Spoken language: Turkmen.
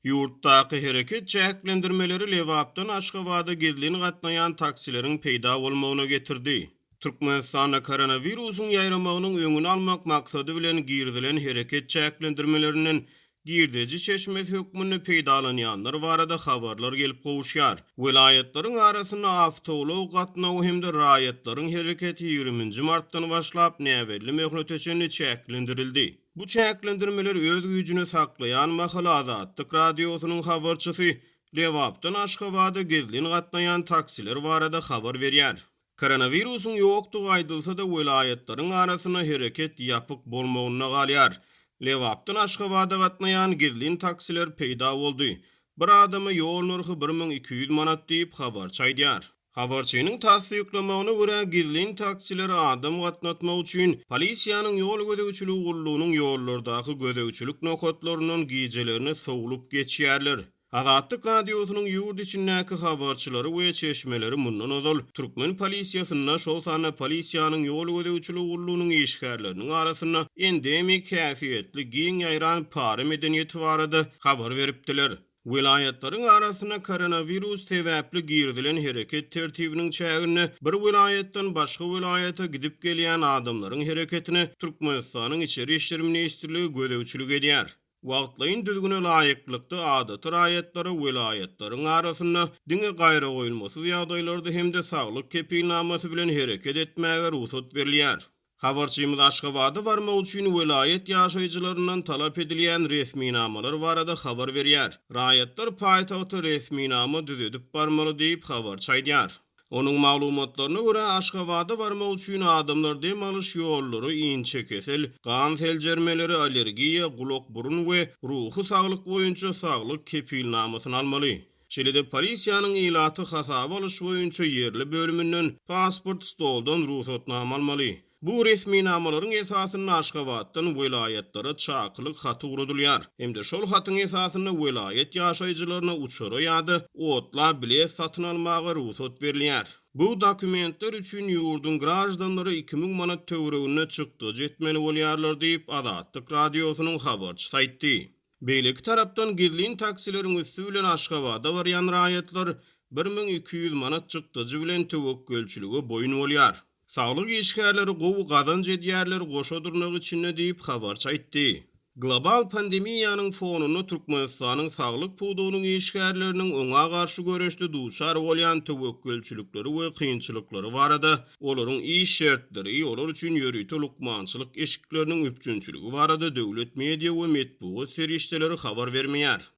Ýurtdaky hereket çäklendirmeleri Lewapdan Aşgabatda gezilini gatnaýan taksileriň peýda bolmagyna getirdi. Türkmenistanda koronawirusyň ýaýramagynyň öňüni almak maksady bilen girdilen hereket çäklendirmelerinin girdeji şeşmesi hökmüni peýdalanýanlar barada habarlar gelip gowuşýar. Vilayetlaryň arasyna awtolog gatnaw hemde raýatlaryň hereketi 20 martdan başlap näwelli möhleteçeni çäklendirildi. Bu çäklendirmeler öz güýjüni saklaýan Mahala Azatlyk radiosynyň habarçysy Lewapdan Aşgabatda gezilini gatnaýan taksiler barada habar berýär. Koronawirusyň ýokdugy aýdylsa da vilayetlaryň arasyna hereket ýapyk bolmagyna galýar. Lewapdan Aşgabatda gatnaýan gezilini taksiler peýda boldy. Bir adamy ýol narhy 1200 manat diýip habar çaýdýar. Habarçynyň tasdiklamagyna görä gezilini taksiler adam gatnatmak üçin polisiýanyň ýol gödäwçiligi gullugynyň ýollardaky gödäwçilik nokatlarynyň giýjelerini sowlup geçýärler. Azatlyk radiosynyň ýurt içindäki habarçylary we çeşmeleri mundan ozal türkmen polisiýasyna şol sana polisiýanyň ýol gödäwçiligi gullugynyň işgärleriniň arasyna endemik häsiýetli giň ýaýran para medeniýeti barada habar beripdiler. Vilayetlaryň arasyna koronavirus sebäpli girdilen hereket tertibiniň çägini bir vilayetden başga vilayeta gidip gelýän adamlaryň hereketini Türkmenistanyň içeri işler ministrligi gödäwçilik edýär. Wagtlaýyn düzgüne laýyklykda adaty raýatlary vilayetlaryň arasyna diňe gaýra goýulmasy ýagdaýlarda hemde saglyk kepilnamasy bilen hereket etmäge ruhsat berilýär. Habarçymyz Aşgabatda barmak üçin vilayet ýaşaýjylaryndan talap edilýän resmi namalar barada habar berýär. Raýatlar paýtagta resmi nama düzedip barmaly diýip habar çaýdýar. Onuň maglumatlaryna görä Aşgabatda barmak üçin adamlar dem alyş ýollary inçe kesel, gan seljermeleri, allergiýa, gulak burun we ruhy saglyk boýunça saglyk kepilnamasyny almaly. Şeýle-de polisiýanyň ilaty hasaba alyş boýunça ýerli bölümünden pasport stoldan ruhsatnama almaly. Bu resmi namalaryň esasyny Aşgabatdan vilayetlara çakylyk haty uradylýar. Hemde şol hatyň esasyny vilayet ýaşaýjylaryna uçary ýa-da otla bilet satyn almagy ruhsat berilýär. Bu dokumentler üçin ýurdun grajdanlary 2000 manat töweregine çykdyjy etmeli bolýarlar diýip Azatlyk radiosynyň habarçysy aýtdy. Beýleki tarapdan gezilin taksileriň üstü bilen Aşgabatda barýan raýatlar 1200 manat çykdyjy bilen töwekkülçiligi boýun bolýar. Saglyk işgärleri gowy gazanç edýärler goşa durnak içinde diýip habar çaýtdy. Global pandemiýanyň fonuna Türkmenistanyň saglyk puwdugynyň işgärleriniň oňa garşy göreşde duçar bolýan töwekkülçilikleri we kynçylyklary barada olaryň iş şertleri, olar üçin ýörüýte lukmançylyk eşikleriniň üpjünçiligi barada döwlet media we metbuat serişdeleri habar bermeýär.